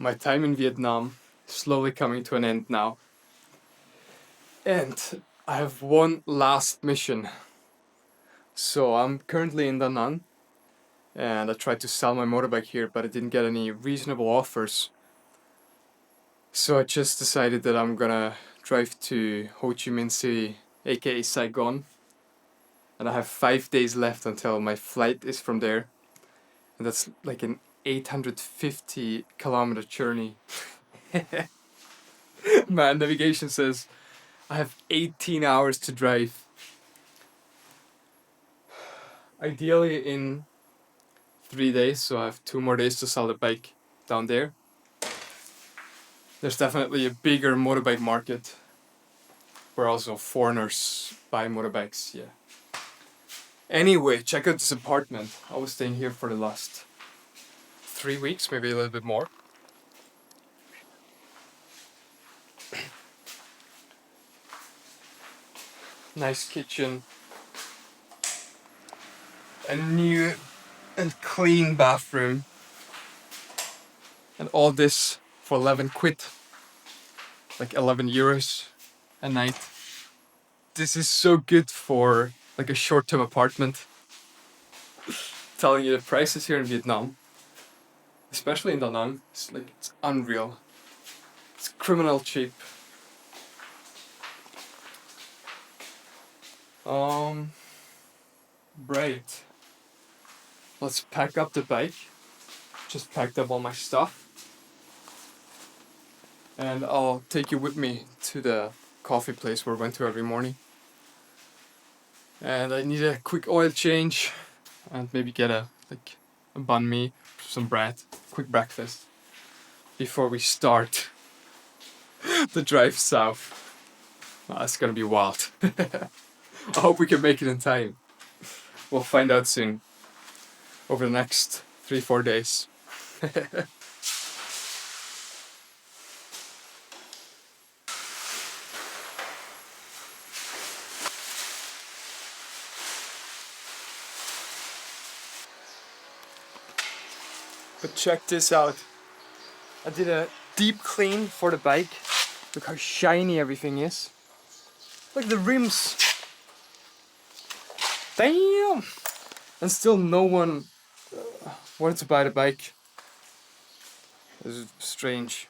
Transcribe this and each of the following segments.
My time in Vietnam is slowly coming to an end now. And I have one last mission. So I'm currently in Da Nang and I tried to sell my motorbike here, but I didn't get any reasonable offers. So I just decided that I'm gonna drive to Ho Chi Minh City, aka Saigon. And I have 5 days left until my flight is from there. And that's like an 850-kilometer journey. My navigation says I have 18 hours to drive. Ideally in 3 days, so I have 2 more days to sell the bike down there. There's definitely a bigger motorbike market where also foreigners buy motorbikes, yeah. Anyway, check out this apartment. I was staying here for the last 3 weeks, maybe a little bit more. Nice kitchen. A new and clean bathroom. And all this for 11 quid. Like 11 euros a night. This is so good for like a short-term apartment. Telling you the prices here in Vietnam, especially in Da Nang, it's unreal. It's criminal cheap. Right. Let's pack up the bike. Just packed up all my stuff. And I'll take you with me to the coffee place where I went to every morning. And I need a quick oil change and maybe get a banh mi, some bread, quick breakfast before we start the drive south. It's gonna be wild. I hope we can make it in time. We'll find out soon. Over the next 3-4 days. But check this out. I did a deep clean for the bike. Look how shiny everything is. Look at the rims. Damn! And still no one wanted to buy the bike. This is strange.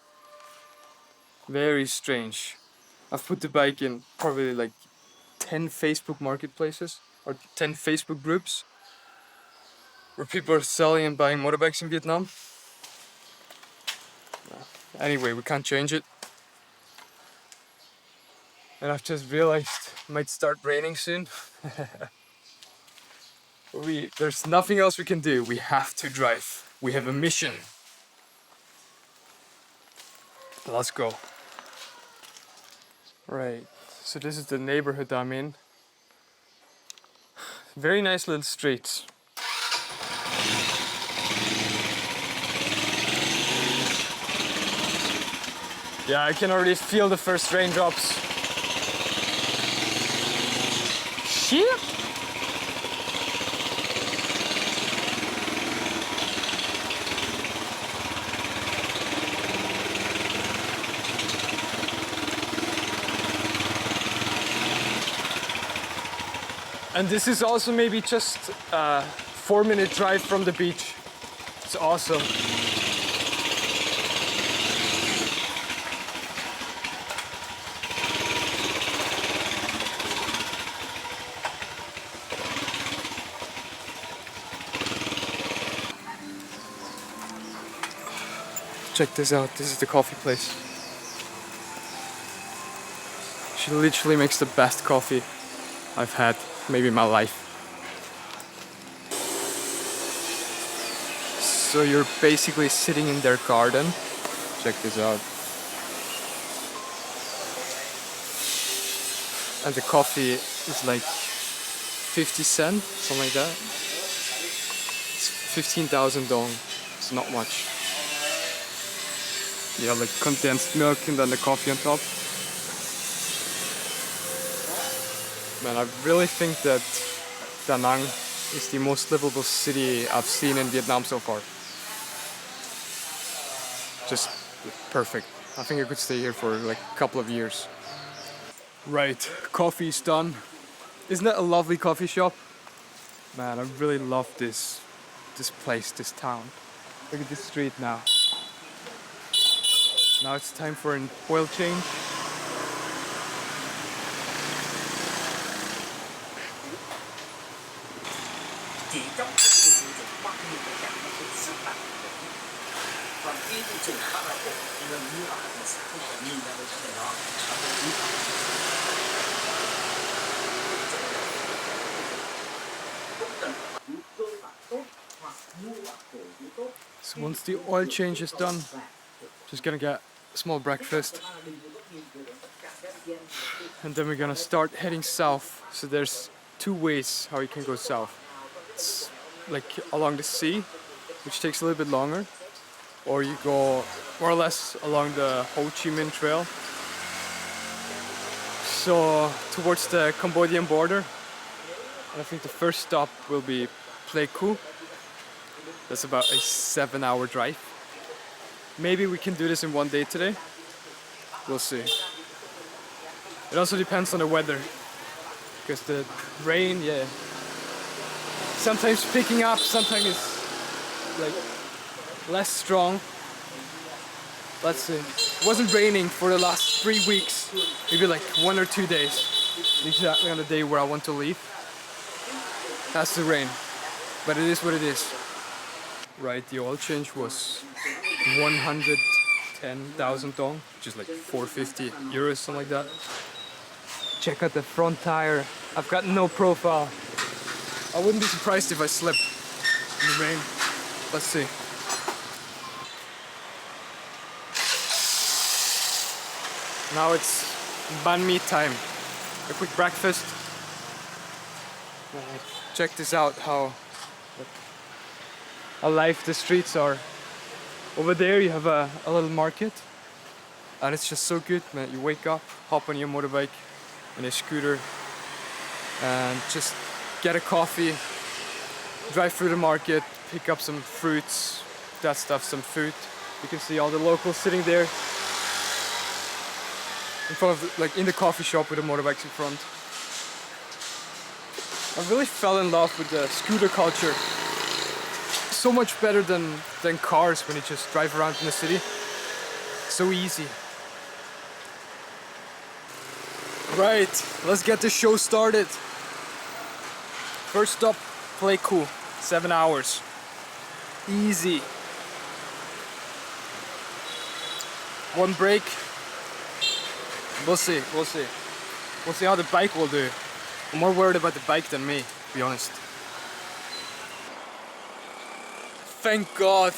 Very strange. I've put the bike in probably like 10 Facebook marketplaces or 10 Facebook groups where people are selling and buying motorbikes in Vietnam. Anyway, we can't change it. And I've just realized it might start raining soon. There's nothing else we can do. We have to drive. We have a mission. Let's go. Right, so this is the neighborhood I'm in. Very nice little streets. Yeah, I can already feel the first raindrops. Shit! And this is also maybe just a 4-minute drive from the beach. It's awesome. Check this out, this is the coffee place. She literally makes the best coffee I've had maybe in my life. So you're basically sitting in their garden. Check this out. And the coffee is like 50 cents, something like that. It's 15,000 dong. It's not much. You have like condensed milk and then the coffee on top. Man, I really think that Da Nang is the most livable city I've seen in Vietnam so far. just perfect. I think I could stay here for like a couple of years. Right, coffee's done. Isn't that a lovely coffee shop? Man, I really love this place, this town. Look at this street now. Now it's time for an oil change. So once the oil change is done, just gonna get a small breakfast. And then we're gonna start heading south. So there's two ways how you can go south. It's like along the sea, which takes a little bit longer, or you go more or less along the Ho Chi Minh Trail. So towards the Cambodian border. And I think the first stop will be Pleiku. That's about a 7-hour drive. Maybe we can do this in one day today. We'll see. It also depends on the weather. Because the rain, yeah. Sometimes picking up, sometimes it's like less strong. Let's see. It wasn't raining for the last 3 weeks. Maybe like 1 or 2 days. Exactly on the day where I want to leave. That's the rain. But it is what it is. Right, the oil change was 110,000 dong, which is like 450 euros, something like that. Check out the front tire. I've got no profile. I wouldn't be surprised if I slip in the rain. Let's see. Now it's banh mi time. A quick breakfast. Check this out, how alive the streets are. Over there you have a little market, and it's just so good, man. You wake up, hop on your motorbike and a scooter and just get a coffee, drive through the market, pick up some fruits, that stuff, some food. You can see all the locals sitting there in front of like in the coffee shop with the motorbikes in front. I really fell in love with the scooter culture. So much better than cars when you just drive around in the city. So easy. Right, let's get the show started. First stop, Pleiku, 7 hours. Easy. One break. We'll see, we'll see. We'll see how the bike will do. I'm more worried about the bike than me, to be honest. Thank God,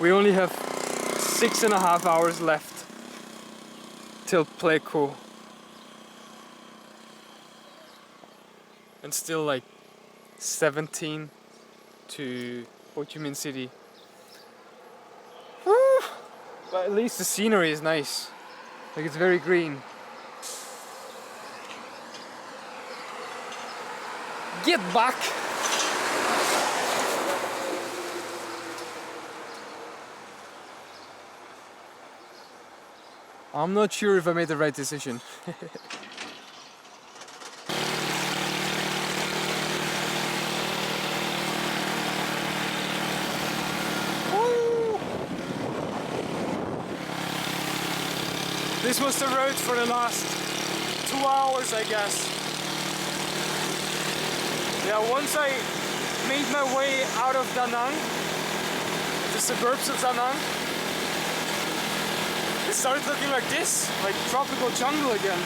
we only have 6.5 hours left till Pleiku. And still like 17 to Ho Chi Minh City. Woo! But at least the scenery is nice. Like it's very green. Get back! I'm not sure if I made the right decision. This was the road for the last 2 hours, I guess. Yeah, once I made my way out of Da Nang, the suburbs of Da Nang, it started looking like this, like tropical jungle again.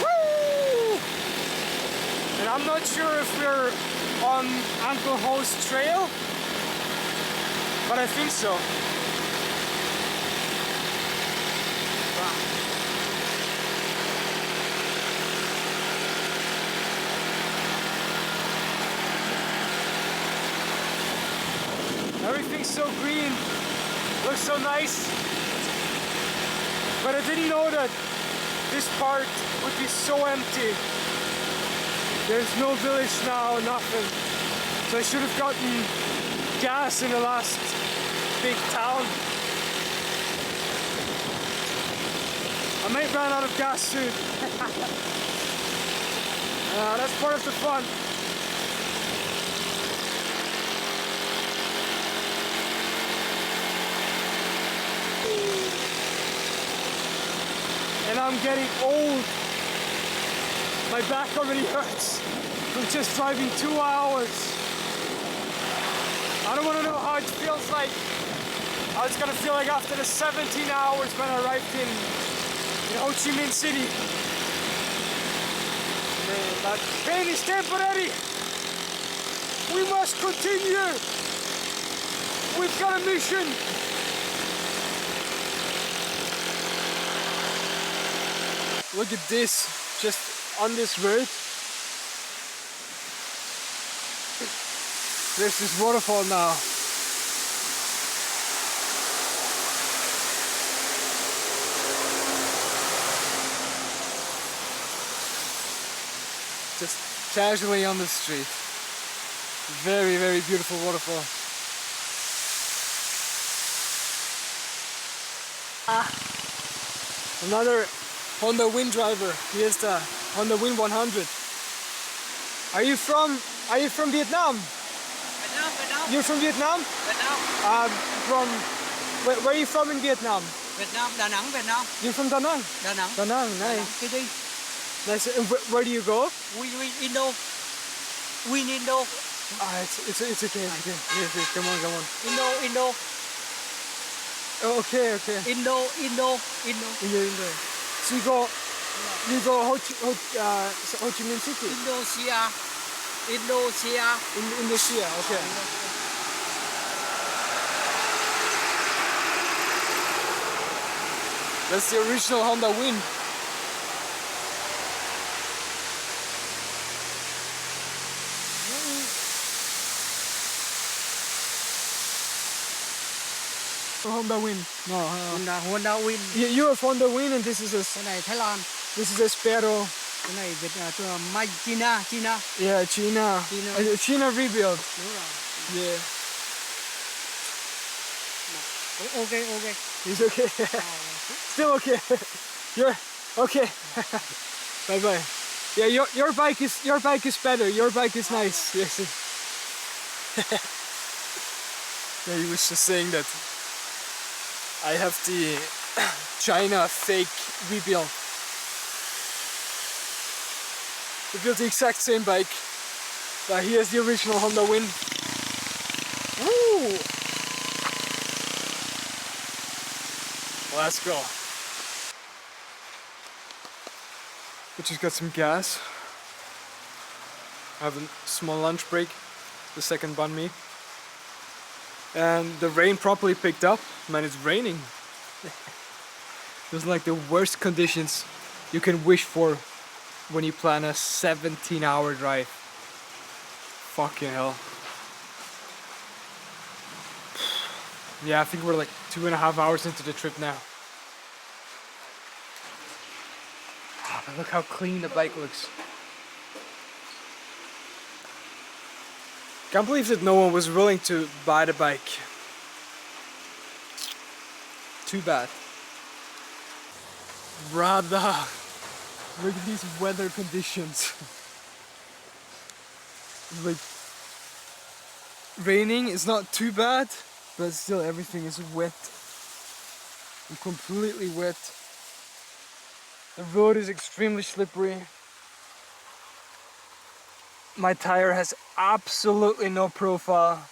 Woo! And I'm not sure if we're on Uncle Ho's trail, but I think so. Wow. Everything's so green, looks so nice, but I didn't know that this part would be so empty. There's no village now, nothing. So I should have gotten gas in the last big town. I might run out of gas soon. That's part of the fun. And I'm getting old. My back already hurts from just driving 2 hours. I don't want to know how it feels like, how it's gonna feel like after the 17 hours when I arrived in Ho Chi Minh City. Man, that pain is temporary. We must continue. We've got a mission. Look at this, just on this road. There's this waterfall now. Just casually on the street. Very, very beautiful waterfall. Another Honda Wind driver. Here's the Honda Wind 100. Are you from Vietnam? Vietnam. You're from Vietnam? Vietnam. Where are you from in Vietnam? Vietnam, Đà Nẵng, Vietnam. You're from Da Nang? Đà Nẵng. Da Nang, Đà Nẵng nice. City. Nice. And where do you go? We Indo. Indo. It's okay. Yes, come on. Indo. Oh, okay. Indo. Indo. So you go Ho Chi Minh City? Indonesia. Indonesia, okay. That's the original Honda Wind. Honda Wind. No. Honda Wind. You have Honda Wind and this is a... Cái này Thái Lan. This is a Sparrow. Cái này China. Yeah, China. China rebuild. Đúng rồi. Yeah. Okay. He's okay. Still okay. You're okay. Bye. Yeah, your bike is better. Your bike is nice. Yes. Yeah, he was just saying that I have the China fake rebuild. We built the exact same bike, but here's the original Honda Wind. Woo! Let's go. We just got some gas. I have a small lunch break, the second banh mi. And the rain properly picked up. Man, it's raining. It was like the worst conditions you can wish for when you plan a 17-hour drive. Fucking hell. Yeah, I think we're like 2.5 hours into the trip now. Oh, but look how clean the bike looks. Can't believe that no one was willing to buy the bike. Too bad. Brother, look at these weather conditions. It's like raining, it's not too bad, but still everything is wet. I'm completely wet. The road is extremely slippery. My tire has absolutely no profile.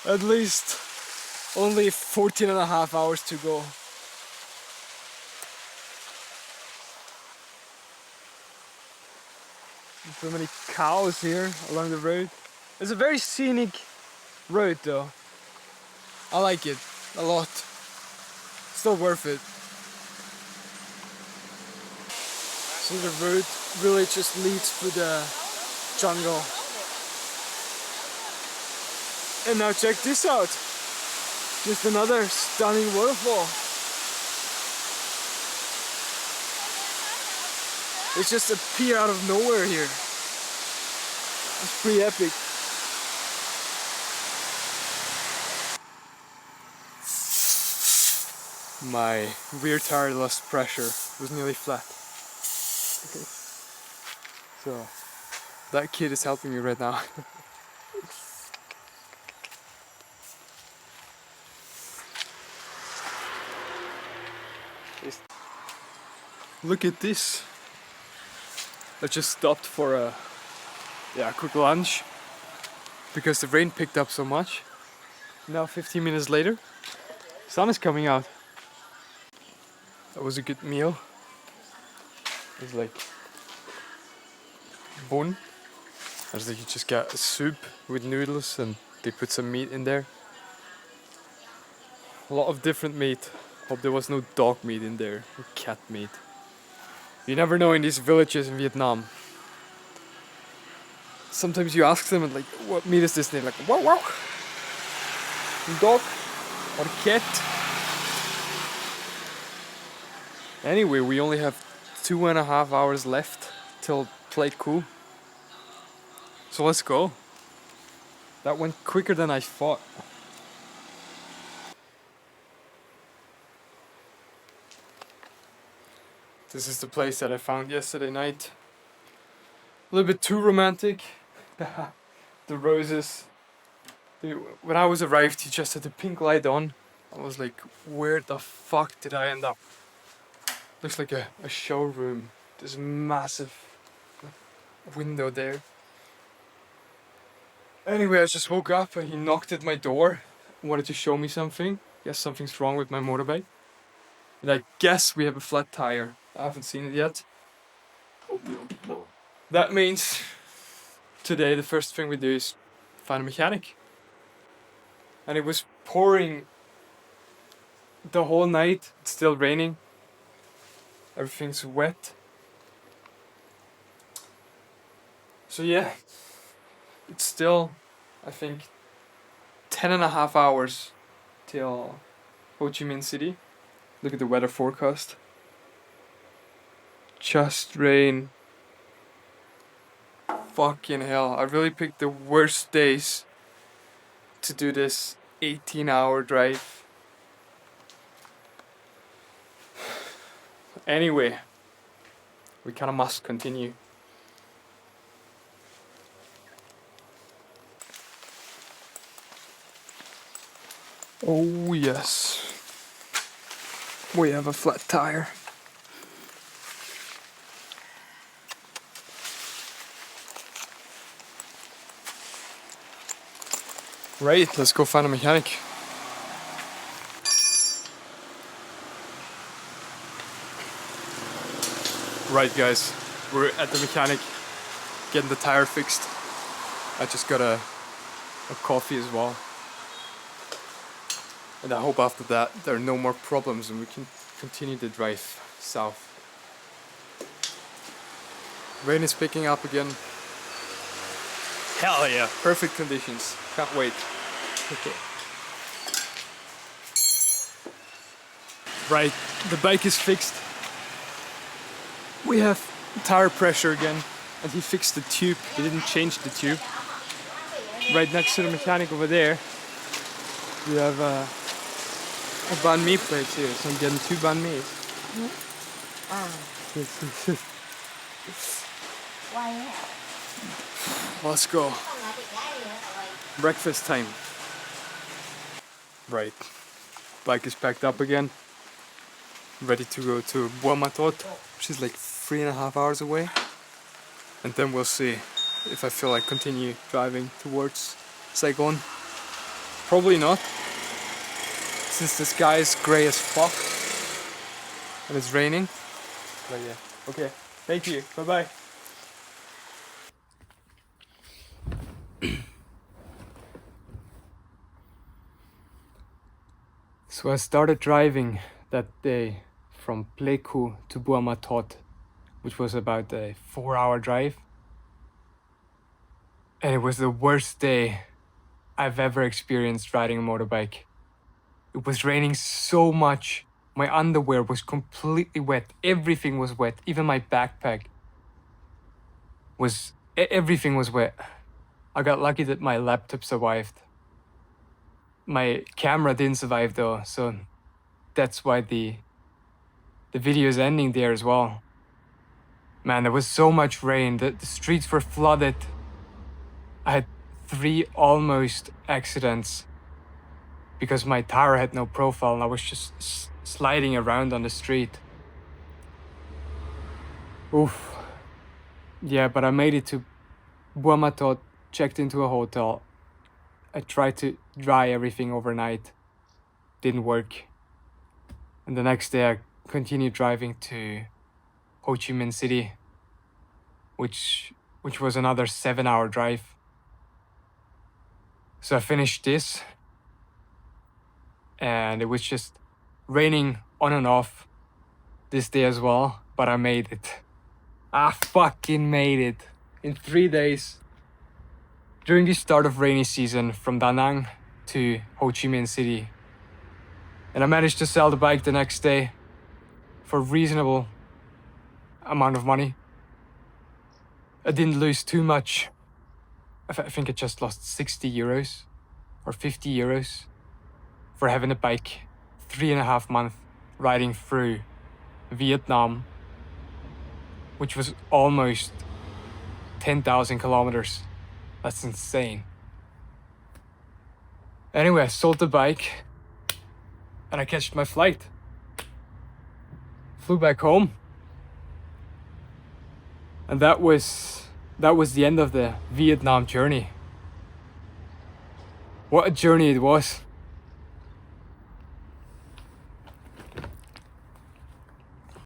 At least only 14.5 hours to go. So many cows here along the road. It's a very scenic road though. I like it a lot. Still worth it. So the road really just leads through the jungle. And now check this out. Just another stunning waterfall. It's just appear out of nowhere here. It's pretty epic. My rear tire lost pressure. It was nearly flat. Okay. So that kid is helping me right now. Look at this. I just stopped for a quick lunch because the rain picked up so much. Now 15 minutes later, sun is coming out. That was a good meal. It's like bun. It's like you just get a soup with noodles and they put some meat in there. A lot of different meat. Hope there was no dog meat in there or cat meat. You never know in these villages in Vietnam. Sometimes you ask them like, what meat is this? And they're like, wow, wow. Dog or cat. Anyway, we only have 2.5 hours left till Pleiku. So let's go. That went quicker than I thought. This is the place that I found yesterday night. A little bit too romantic. The roses. When I was arrived, he just had the pink light on. I was like, where the fuck did I end up? Looks like a showroom. There's a massive window there. Anyway, I just woke up and he knocked at my door. Wanted to show me something. Guess something's wrong with my motorbike. And I guess we have a flat tire. I haven't seen it yet. That means today the first thing we do is find a mechanic. And it was pouring the whole night. It's still raining. Everything's wet. So yeah, it's still, I think, 10.5 hours till Ho Chi Minh City. Look at the weather forecast. Just rain. Fucking hell, I really picked the worst days to do this 18-hour drive. Anyway, we kinda must continue. Oh yes, we have a flat tire. Right, let's go find a mechanic. Right guys, we're at the mechanic getting the tire fixed. I just got a coffee as well. And I hope after that there are no more problems and we can continue the drive south. Rain is picking up again. Hell yeah, perfect conditions. Can't wait. Okay. Right, the bike is fixed. We have tire pressure again and he fixed the tube. He didn't change the tube. Right next to the mechanic over there we have a banh mi place here, so I'm getting 2 banh mi's. Let's go. Breakfast time. Right. Bike is packed up again. Ready to go to Buon Ma Thuot, which is like 3.5 hours away. And then we'll see if I feel like continue driving towards Saigon. Probably not, since the sky is grey as fuck and it's raining. But yeah, okay, thank you, bye bye. So I started driving that day from Pleiku to Buon Ma Thuot, which was about a 4-hour drive. And it was the worst day I've ever experienced riding a motorbike. It was raining so much. My underwear was completely wet. Everything was wet, even my backpack. everything was wet. I got lucky that my laptop survived. My camera didn't survive though, so that's why the video is ending there as well. Man, there was so much rain that the streets were flooded. I had 3 almost accidents because my tire had no profile and I was just sliding around on the street. Oof. Yeah, but I made it to Buamatot, checked into a hotel. I tried to dry everything overnight. Didn't work. And the next day I continued driving to Ho Chi Minh City, which was another 7-hour drive. So I finished this, and it was just raining on and off this day as well, but I made it. I fucking made it in 3 days. During the start of rainy season from Da Nang to Ho Chi Minh City. And I managed to sell the bike the next day for a reasonable amount of money. I didn't lose too much. I think I just lost 60 euros or 50 euros for having a bike 3.5 months riding through Vietnam, which was almost 10,000 kilometers. That's insane. Anyway, I sold the bike and I catched my flight. Flew back home. And that was the end of the Vietnam journey. What a journey it was.